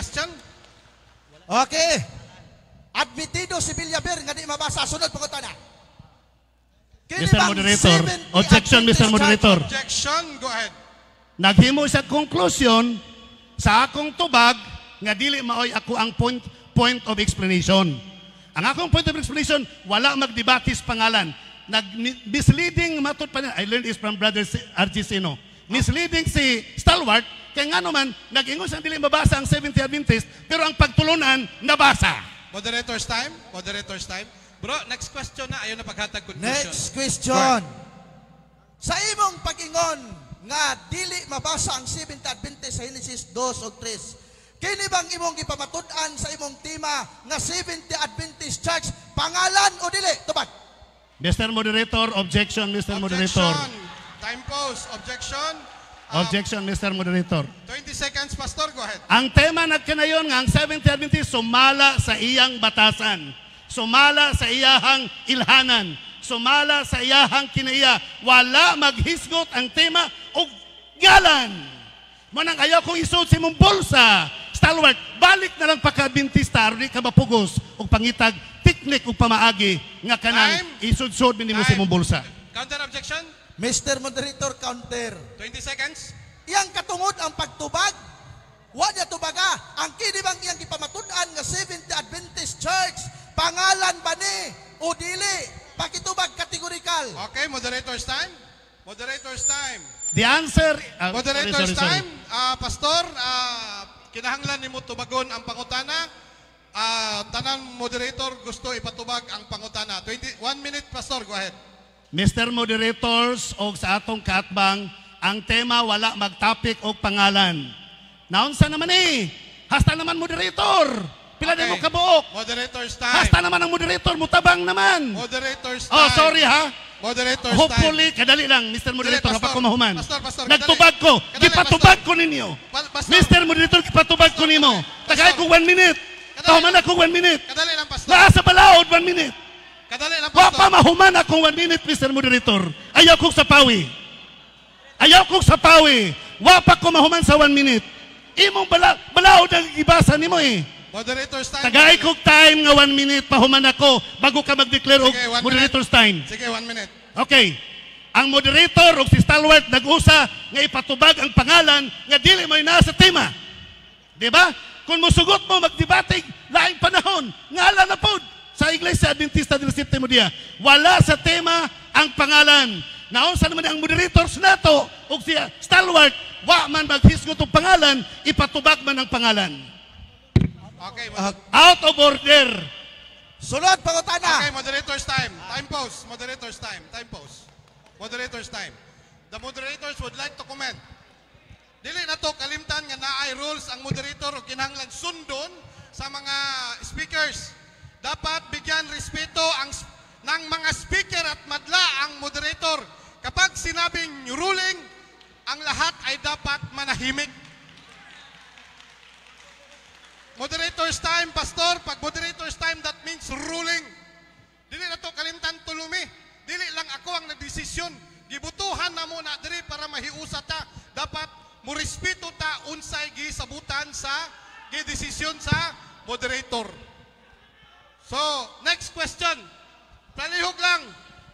question? Okay. Admitido si Villaber nga di mabasa. Sunod pangutana. Mr. Moderator. Objection, Mr. Moderator. Objection, go ahead. Naghimo sa conclusion sa akong tubag nga dili maoy ako ang point of explanation. Ang akong point of explanation, wala magdebatis pangalan. Misleading matod pa niya. I learned this from Brother R.G. Sino. Misleading si Stalwart, kaya nga naman, nag-ingon siyang dili mabasa ang 70 Adventist, pero ang pagtulunan, nabasa. Moderator's time. Moderator's time. Bro, next question na. Ayaw na paghatag conclusion. Next question. Sa imong pag-ingon nga dili mabasa ang 70 Adventist sa Genesis 2 o 3, kini bang imong gipamatud-an sa imong tema nga 70 Adventist Church pangalan o dili? Tubag. Mr. Moderator, objection, Mr. Moderator. Time pause. Objection. Objection, Mr. Moderator. 20 seconds, Pastor. Go ahead. Ang tema nagkanayon nga ang 70 Adventist sumala sa iyang batasan. Sumala sa iyahang ilhanan. Sumala sa iyahang kinaiya. Wala maghisgot ang tema o galan. Manang ayaw kong isuot si mong bulsa. Stalwart, balik na lang pagka-Adventista, rin ka mapugos o pangitag, tiknik o pamaagi nga kanang isud-sud minimo si mong bulsa. Counter objection. Mr. Moderator, counter. 20 seconds. Iyang katungod ang pagtubag. Wa niya tubaga. Ang kini bang iyang gipamatud-an nga 70 Adventist Church pangalan ba ni o dili? Pakitubag kategorikal. Okay, moderator's time. Moderator's time. The answer... moderator's time. Pastor, kinahanglan nimo tubagon ang pangutana. Tanan moderator gusto ipatubag ang pangutana. 1 minute, Pastor. Go ahead. Mr. Moderators, o sa atong kaatbang, ang tema wala mag-topic o pangalan. Naunsa naman hasta naman moderator. Pila din mo kabuok. Moderator's time. Hasta naman ang moderator, mutabang naman. Moderator's time. Oh, sorry ha. Moderator's Hopefully, time. kadali lang, Mr. Moderator, Pastor, hapa ko mahuman. Pastor, nagtubag ko. Gipatubag ko ninyo. Mr. Moderator, gipatubag ko nimo. Tagay ko 1 minute. Pahuman ako 1 minute. Kadali lang, Pastor. Naa sa balaod 1 minute. Kadali lang, Wa Pastor. pa mahuman akong 1 minute, Mr. Moderator. Ayaw kong sapawi. Ayaw kong sapawi. Wa pa ko mahuman sa 1 minute. Imong balaod ang ibasa nimo Moderator's time. Tagay kong time nga 1 minute, pahuman ako bago ka mag-declare og Sige, 1 moderator's time. Sige, 1 minute. Okay. Ang moderator o si Stalwart nag-usa nga ipatubag ang pangalan nga dili mo naa sa tema. Di ba? Kung musugot mo magdebating laing panahon, ngala na pod sa Iglesia Adventista del Sétimo Día. Wala sa tema ang pangalan. Naunsa naman ang moderators nato o si Stalwart, wa man maghisgot og pangalan, ipatubag man ang pangalan. Okay, Out of order. Sunod pangutana. okay, moderator's time. Time pause. Moderator's time. Time pause. Moderator's time. The moderators would like to comment. Dili na to kalimtan nga naay rules ang moderator o kinahanglan sundon sa mga speakers. Dapat bigyan respeto ng mga speaker at madla ang moderator. Kapag sinabing ruling, ang lahat ay dapat manahimik. Moderator's time, Pastor. Pag moderator's time, that means ruling. Dili na to kalimtan tulumi. Dili lang ako ang nagdesisyon. Gibutuhan na mo na diri para mahiusa ta. Dapat mo respeto ta unsay gisabutan sa gidesisyon sa moderator. So, next question. Palihog lang.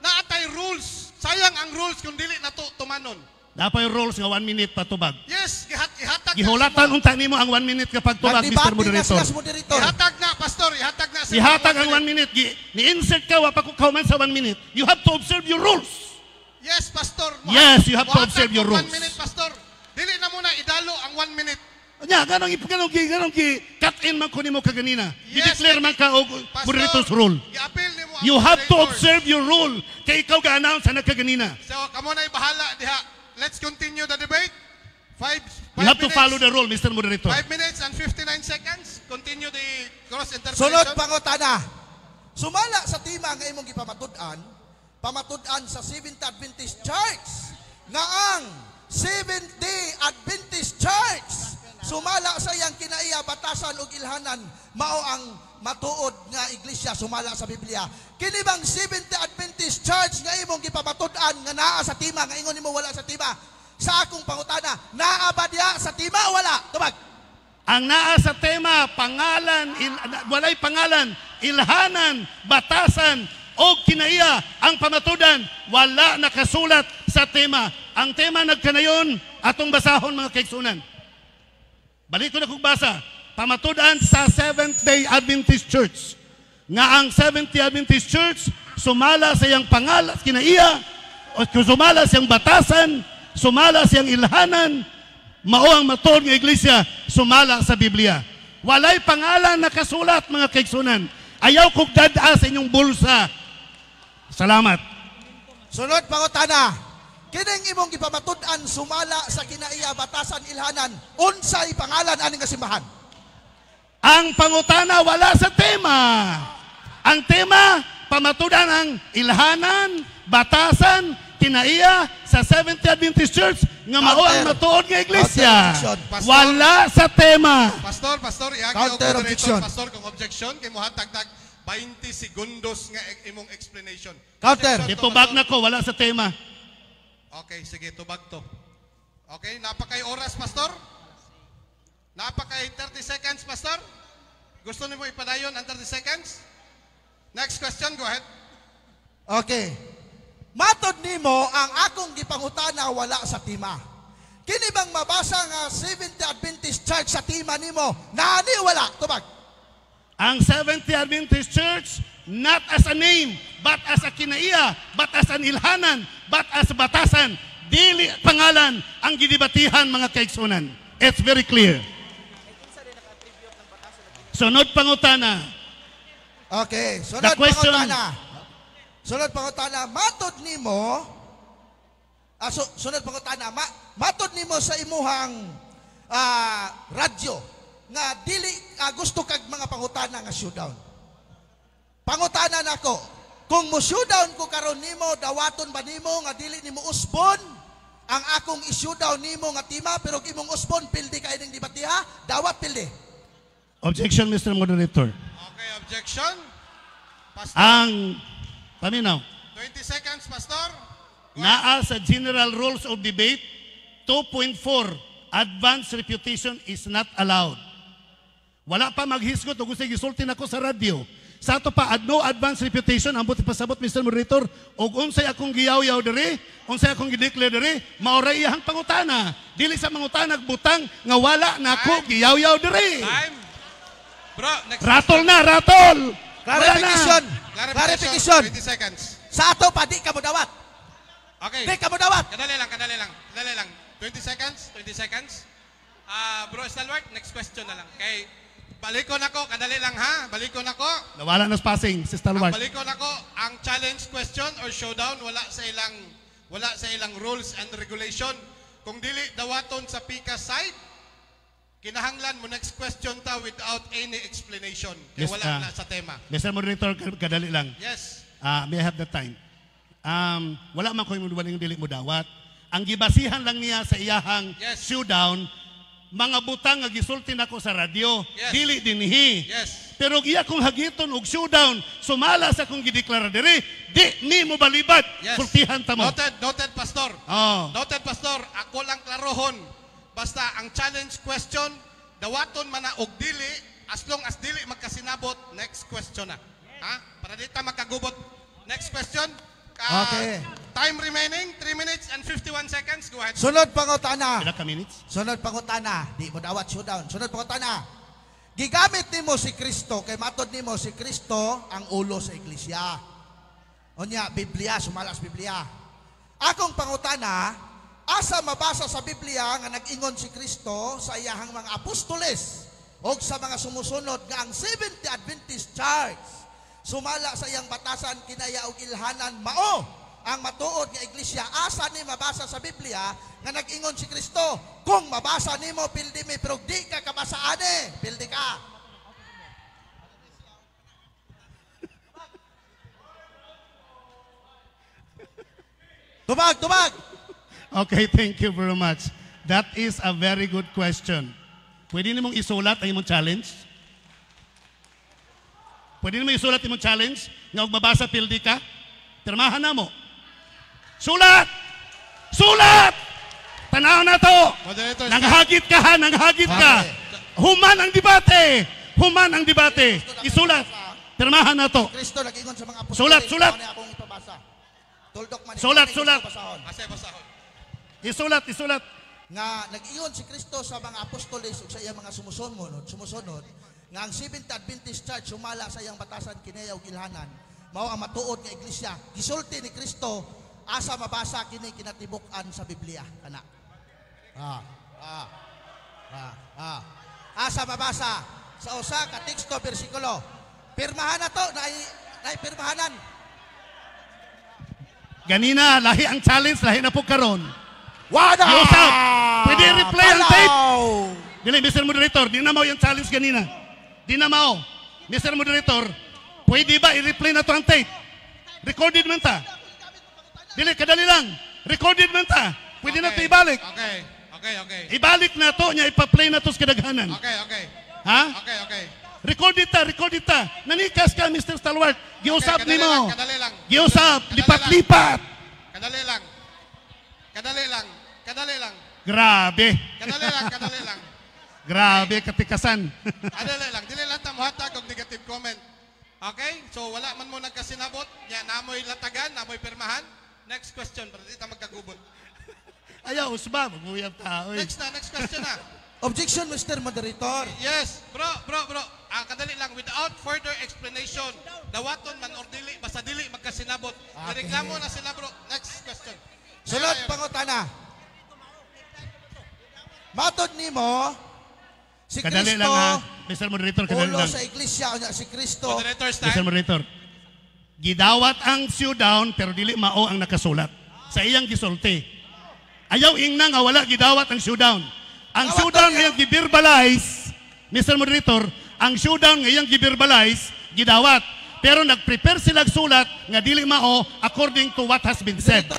Naatay rules. Sayang ang rules kung dili na to tumanon. Dapat yung rules nga 1 minute patubag. Yes, ihatag Gihulatan unta nimo ang 1 minute kapag tubag, Mr. Moderator. Ihatag na, Pastor. Ihatag na. Ihatag ang 1 minute. Ni-insert ka, wa pa ko kauman sa 1 minute. You have to observe your rules. Yes, Pastor. Yes, you have to observe your rules. 1 minute, Pastor. Dili na muna idalo ang 1 minute. Nya, ganong cut in man ko nimo kaganina. Yes, I-declare man ka og moderator's rule. I-appeal nimo ang You have to moderators. observe your rule. Kay ikaw ga-announce na kaganina. So, kamo na'y bahala diha. Let's continue the debate. You have to follow the rule, Mr. Moderator. 5 minutes and 59 seconds. Continue the cross-interpretation. Sunod pangutana. Sumala sa tema nga imong pamatud-an sa Seventh Adventist Church nga ang Seventh Adventist Church sumala sa iyang kinaiya batasan ug ilhanan mao ang matuod nga iglesia sumala sa Biblia. Kini bang Seventh Adventist Church nga imong gipamatud-an nga naa sa tema nga ingon nimo wala sa tema? Sa akong pangutana, naa ba diha sa tema o wala? Tubag. Ang naa sa tema, pangalan, walay pangalan, ilhanan, batasan, o kinaiya ang pamatudan, wala nakasulat sa tema. Ang tema nagkanayon, atong basahon mga kaigsunan. Balik ko na kong basa. Pamatudan sa Seventh-day Adventist Church. Nga ang Seventh-day Adventist Church, sumala sa iyang pangalan, kinaiya, o sumala sa iyang batasan, sumala sa iyang ilhanan, mao ang matuod nga iglesia, sumala sa Biblia. Walay pangalan nakasulat mga kaigsunan. Ayaw kong dada sa inyong bulsa. Salamat. Sunod pangutana. Kining imong gipamatud-an sumala sa kinaiya batasan ilhanan, unsay pangalan aning kasimbahan? Ang pangutana wala sa tema. Ang tema, pamatudan ang ilhanan, batasan, kinaiya sa Seventh-day Adventist Church nga mao ang matuod nga iglesia. Pastor. Wala sa tema. Pastor, iagi Counter o objection. Pastor, kung objection, kay mo hatagdag 20 segundos nga imong explanation. Counter. Objection to, Itubag Pastor. na ko, wala sa tema. Okay, sige, tubag to. Okay, napakay oras, Pastor? Napakay 30 seconds, Pastor? Gusto niyo mo ipadayon ang 30 seconds? Next question, go ahead. Okay. Matod nimo ang akong gipangutana wala sa tima. Kini bang mabasa nga Seventh-day Adventist Church sa tima nimo? Nani wala? Tubag. Ang Seventh-day Adventist Church, not as a name, but as a kinaiya, but as an ilhanan, but as batasan, dili pangalan ang gidibatihan mga kaigsunan. It's very clear. Sunod pangutana. Okay, The sunod question- pangutana. Sunod pangutana, matod nimo sunod pangutana, matod nimo sa imuhang radyo nga dili gusto kag mga pangutana nga showdown. Pangutana nako, kung mo showdown ko karon nimo, dawaton ba nimo nga dili nimo usbon ang akong i-showdown nimo nga tema pero imong usbon pildi ka ining debatiha, dawat pildi. Objection, Mr. Moderator. Okay, objection. Pastor, Ang paminaw, 20 seconds, Pastor. Go ahead. naa sa General Rules of Debate 2.4, advance reputation is not allowed. Wala pa maghisgot o gusto gisulti nako sa radyo. Sa ato pa, no advance reputation, ambot ipasabot, Mr. Moderator, o unsay akong giyaw-yaw diri, unsay akong gideclare diri, maura iyahang pangutana. Dili sa mangutanag butang nga wala na ako giyaw-yaw diri. Time. Bro, next Ratol na, ratol! Wala na. Clarification. 20 seconds. Sa ato pa di ka mo dawat. Okay. Di ka mo dawat. Kadali lang. 20 seconds. Bro Stalwart, next question na lang. Okay. Balikon ako, kadali lang ha. Balikon ako. Nawala na passing, si Stalwart. Balikon ako, ang challenge question or showdown wala sa ilang rules and regulation. Kung dili dawaton sa pika side, kinahanglan mo next question ta without any explanation. Kaya Yes, wala na sa tema. Mr. Moderator, kadali lang. Yes. May I have the time? Wala man ko yung waling dili mo dawat. Ang gibasihan lang niya sa iyahang Yes. showdown, mga butang nga gisulti nako sa radyo, Yes. dili dinhi. Yes. Pero iya kong hagiton og showdown, sumala sa kong gideklara diri, di ni mo balibad. Yes. Sultihan ta mo. Noted, Pastor. Oh. Noted, Pastor. Ako lang klarohon. Basta ang challenge question, dawaton man na og dili, as long as dili magkasinabot, next question na. Ha? Para di ta magkagubot. Next question. Okay. Time remaining, 3 minutes and 51 seconds. Go ahead. Sunod pangutana. Pila ka minutes? Sunod pangutana. Di mo dawat showdown. Sunod pangutana. Gigamit nimo si Kristo kay matod nimo si Kristo ang ulo sa iglesia. Unya Biblia, sumala sa Biblia. Akong pangutana, asa mabasa sa Biblia nga nag-ingon si Kristo sa iyahang mga apostoles o sa mga sumusunod nga ang Seventh-day Adventist Church sumala sa iyang batasan kinaya og ilhanan mao ang matuod nga iglesia. Asa ni mabasa sa Biblia nga nag-ingon si Kristo, kung mabasa nimo pildi mi pero di ka kabasaane, pildi ka. Tubag. Okay, thank you very much. That is a very good question. Pwede nimong isulat ang imong challenge? Pwede nimong isulat imong challenge? Nga og mabasa pildi ka? Pirmahan na mo. Sulat! Sulat! Tanaw na to! Moderator, Nanghagit ka ha, nanghagit ka. Okay. Human ang debate. Human ang debate. Isulat. Pirmahan na to. Kristo nag-ingon sa mga apostol. Sulat, sulat. Mao ni akong ipabasa. Tuldok man. Sulat, Ikaw na sulat. gusto basahon. Asa basahon. Isulat, isulat. Nga nag-ingon si Kristo sa mga apostoles ug sa iyang mga sumusunod nga ang Seventh Adventist Church sumala sa iyang batasan kinaya ug ilhanan mao ang matuod nga iglesia. Gisulti ni Kristo asa mabasa kini kinatibuk-an sa Biblia kana. Asa mabasa sa usa ka teksto bersikulo. Pirmahan na to na pirmahanan. Ganina, lahi ang challenge, lahi na po karon. Wada! Yusap, pwede replay ang tape. Palaw! Dili, Mr. Moderator, di na mao yung challenge ganina. Di na mao. Mr. Moderator, pwede ba i-replay na to ang tape? Recorded man ta. Dili, kadali lang. Recorded man ta. Pwede na to ibalik. Okay. Ibalik na to, niya ipa-play na to sa kadaghanan. Okay. Ha? Okay. Recorded ta. Nanikas ka, Mr. Stalwart. Giusap Okay, ni mo. kadali lang. Giusap, Kadali lipat-lipat. Kadali lang. Grabe. Kadali lang. Grabe, katikasan. Kadali lang. Dili lang ta mohatag og negative comment. Okay? So wala man mo nagkasinabot, nya namoy latagan, namoy pirmahan. Next question para di ta magkagubot. Ayaw, usba, maguyab ta. Oy. Next question na. Objection, Mr. Moderator. Yes, bro. Kadali lang, without further explanation, dawaton man or dili, basta dili magkasinabot. Okay. Nireklamo na sila, bro. Next question. Sunod pangutana. Matod nimo si Kadali Kristo lang ha. Mr. Moderator, kadali ulo lang. sa iglesia unya si Kristo. Moderator's Mr. time. Moderator. Gidawat ang showdown pero dili mao ang nakasulat. Sa iyang gisulti. Ayaw ingna nga wala gidawat ang showdown. Ang Dawat showdown daw ngayong giverbalize, Mr. Moderator, ang showdown ngayong giverbalize, gidawat. Pero nag-prepare sila sulat nga dili mao according to what has been said.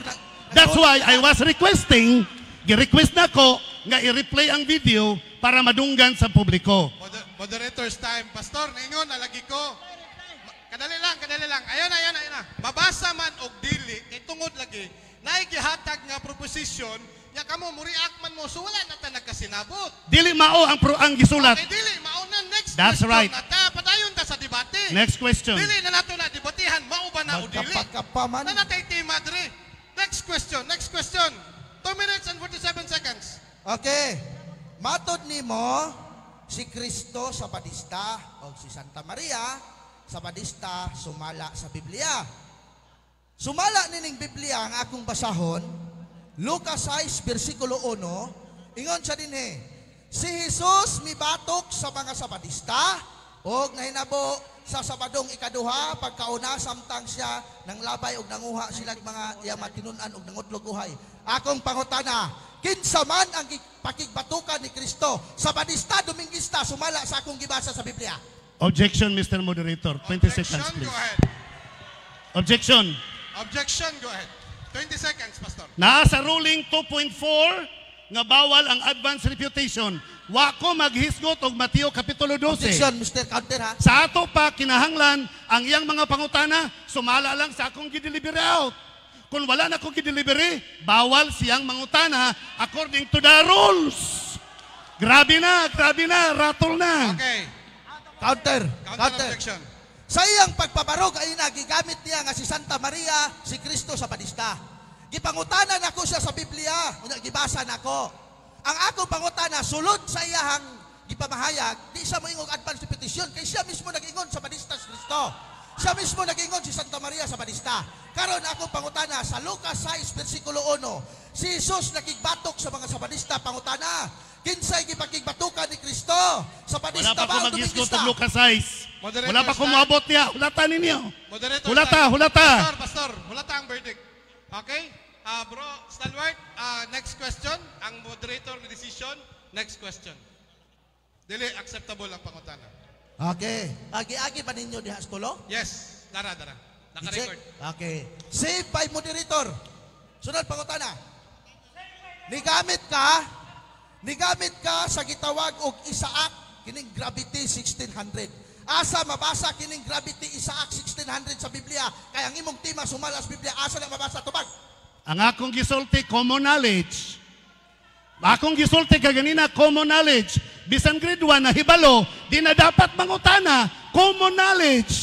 That's why I was requesting, gi-request na ko nga i-replay ang video para madunggan sa publiko. Moderator's time. Pastor, ningon nalagi ko. Kadali lang. Ayun na. Mabasa man og dili, kay tungod lagi, naigihatag nga proposition, nya kamo muriak man mo, so wala na ta nagkasinabot. Dili mao ang gisulat. Okay, dili, mauna next That's question right. na ta, padayon ta sa debate. Next question. Dili na nato na debatihan, mao ba na o dili? Magkapagkapaman. Na natay tema diri. Next question. 2 minutes and 47 seconds. Okay. Matod nimo si Kristo sa padista o si Santa Maria sa padista sumala sa Biblia. Sumala nining Biblia ang akong basahon, Lucas 6 versikulo 1, ingon siya dinhi, si Jesus mibatok sa mga sapadista og nahinabo sa Sabadong ikaduha pagkauna samtang siya nang labay og nanguha sila mga iyang matinunan og nangutlog uhay. Akong pangutana, kinsa man ang pakigbatukan ni Kristo, Sabadista, Domingista, sumala sa akong gibasa sa Biblia? Objection, Mr. Moderator. 20 seconds, Objection, please. go ahead. Objection. Go ahead. 20 seconds, Pastor. Nasa ruling 2.4 nga bawal ang advance reputation. Wa ko maghisgot og Mateo Kapitulo 12. Objection, Mr. Counter ha? Sa ato pa kinahanglan ang iyang mga pangutana sumala lang sa akong gideliver out. Kung wala na akong gidelivery, bawal siyang mangutana according to the rules. Grabe na, ratol na. Okay. Counter. Counter objection. Sa iyang pagpabarog ay nagigamit niya nga si Santa Maria, si Kristo sa padista. Gipangutanan ako siya sa Biblia, unya gibasa nako. Ang akong pangutana sulod sa iyang gipamahayag, di siya moingog advance petition kay siya mismo nag-ingon sa padista si Kristo. Siya mismo nag-ingon si Santa Maria sa padista. Karon akong pangutana sa Lucas 6 versikulo 1, si Jesus nakigbatok sa mga sapadista, pangutana, kinsay gipakigbatukan ni Kristo sa Wala padista pa ko ba o maghisgot Domingista? og Lucas 6. Moderator, Wala pa ko stand. moabot niya. Hulata ninyo. Moderator. Hulata. Pastor, hulata ang verdict. Okay? Bro, Stalwart, next question. Ang moderator ng decision, next question. Dili acceptable ang pangutana. Okay. Agi-agi pa ninyo diha sa tulo? Yes. Dara. Naka-record. Okay. Save by moderator. Sunod pangutana. Nigamit ka sa gitawag og Isaac kining gravity 1600. Asa mabasa kining gravity Isaac 1600 sa Biblia? Kaya ang imong tema sumala sa Biblia, asa na mabasa tubag? Ang akong gisulti, common knowledge. Akong gisulti kaganina, common knowledge. bisan grade 1 na hibalo, di na dapat mangutana, common knowledge.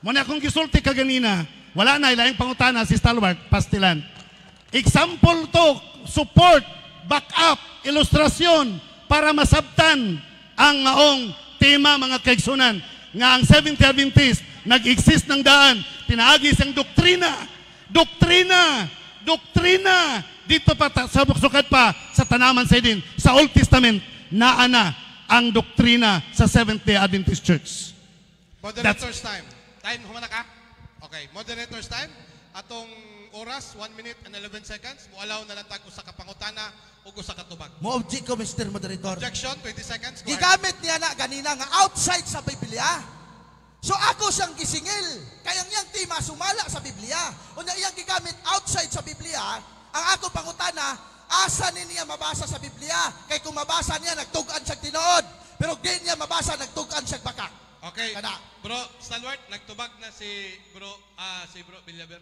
Muna akong gisulti ka ganina, wala na ilaing pangutana si Stalwart, pastilan. Example to, support, backup, ilustrasyon, para masabtan ang maong tema mga kaigsunan nga ang Seventh Adventist nag-exist ng daan, pinaagi siyang doktrina, dito pa sa sukat pa sa tanaman sa idin, sa Old Testament, naana ang doktrina sa Seventh-day Adventist Church. Moderator's time. Time, humana ka? Okay, moderator's time. Atong oras, 1 minute and 11 seconds. Mualaw na lang tag usa ka pangutana ug usa ka tubag. Mo-object ko, Mr. Moderator. Objection, 20 seconds. Go ahead. Gigamit niya na ganina nga outside sa Biblia. So ako siyang gisingil. Kaya niyang tema sumala sa Biblia. Unya iyang gigamit outside sa Biblia, ang ako pangutana, asa ni niya mabasa sa Biblia? Kay kung mabasa niya, nagtugan siyang tinuod. Pero di niya mabasa, nagtugan siyang baka. Okay. Kana. Bro, Stalwart, nagtubag na si Bro Villaver.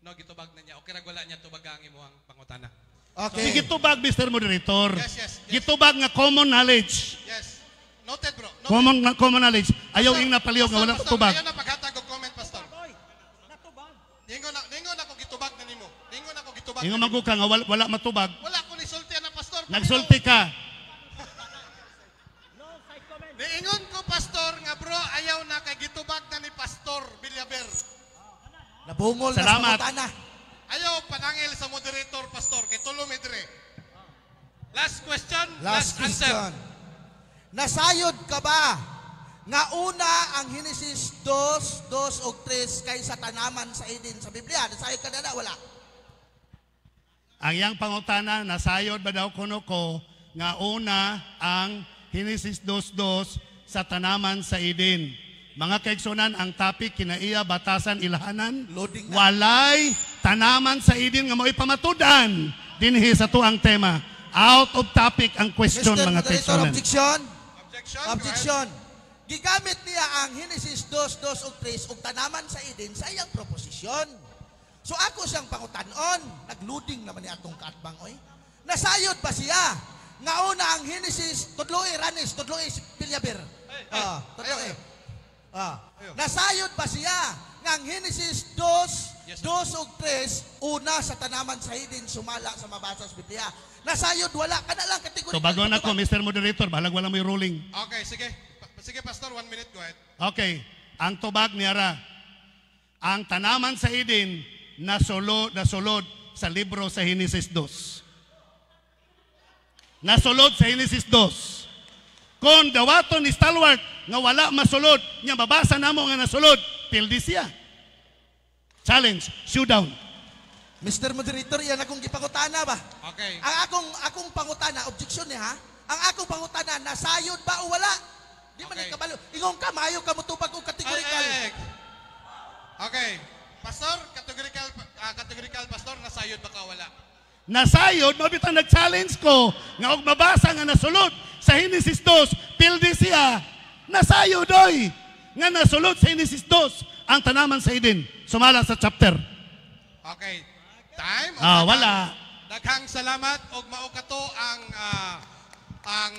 No, gitubag na niya. Okay, wala niya tubag ang imuhang pangutana. Okay. Sige tubag, Mr. Moderator. Yes. Gitubag nga common knowledge. Yes. Noted, bro. Noted. Common knowledge. Ayaw ing napaliyog nga wala Pastor, tubag. ayaw na paghatag og comment, Pastor. Ningon ako gitubag na nimo. Ningon ako gitubag. Ingo na nimo. maguka nga wala matubag. Wala ko ni sulti na Pastor. Nagsulti ka. Niingon ko, Pastor, nga bro, ayaw na kay gitubag na ni Pastor Villaver. Nabungol na sa Salamat. pangutana. Ayaw panangil sa moderator, Pastor, kay tulo midre. Last question, Last answer. question. Nasayod ka ba nga una ang Genesis 2, 2 o 3 kaysa tanaman sa Eden sa Biblia? Nasayod ka na wala? Ang iyang pangutana, nasayod ba daw kuno ko nga una ang Genesis 2:2 sa tanaman sa Eden. Mga kaigsunan, ang topic kinaiya batasan ilhanan. Loading na. Walay tanaman sa Eden nga mo'y pamatudan dinhi sa tuang tema. Out of topic ang question, Mr. mga Moderator, kaigsunan. objection. Objection. Objection. Gigamit niya ang Genesis 2, 2 o 3 ug tanaman sa Eden sa iyang proposisyon. So ako siyang pangutanon, nagloading naman ni atong kaatbang oy. Nasayod ba siya? Nga una ang Genesis, tudloy Ranis, tudloy Villaver. Tudloy. Nasayod ba siya? Nga ang Genesis 2, Yes, 2 ug 3 una sa tanaman sa Eden sumala sa mabasa sa Biblia. Nasayod wala kana lang kategorya. So bago na ko, Mr. Moderator, balag wala may ruling. Okay, sige. Sige, Pastor, 1 minute, go ahead. Okay, ang tubag niyara. Ang tanaman sa Eden nasulod sa libro sa Genesis 2. Nasulod sa Genesis 2. Kung dawaton ni Stalwart nga wala masulod, nya babasa namo nga nasulod, pildi siya. Challenge, showdown. Mr. Moderator, yan akong gipangutana ba? Okay. Ang akong pangutana, objection niya ha? Ang akong pangutana, nasayod ba o wala? Di man Okay. ikabalo. Ingong ka, maayo ka mutubag o kategorikal. Okay. Pastor, categorical, Pastor, nasayod ba ka wala? Nasayod, mabitang nag-challenge ko, nga og mabasa nga nasulod sa Genesis 2, pildi siya. Nasayod, oy! Nga nasulod sa Genesis 2, ang tanaman sa Eden. Sumala sa chapter. Okay. Time. Wala. Daghang salamat og mao kato ang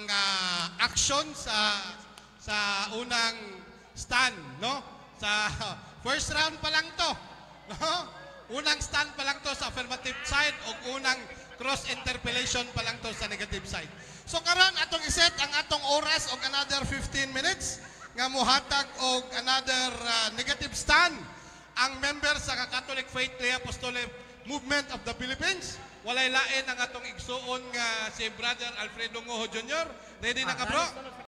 action sa unang stand, no? Sa first round pa lang to, no? Unang stand pa lang to sa affirmative side o unang cross interpellation pa lang to sa negative side. So karon atong iset ang atong oras og another 15 minutes nga mohatag og another negative stand ang member sa Catholic Faith Lay Apostolic Movement of the Philippines. Walay lain ang atong igsuon nga si Brother Alfredo Ngoho Jr. Ready na ka, bro?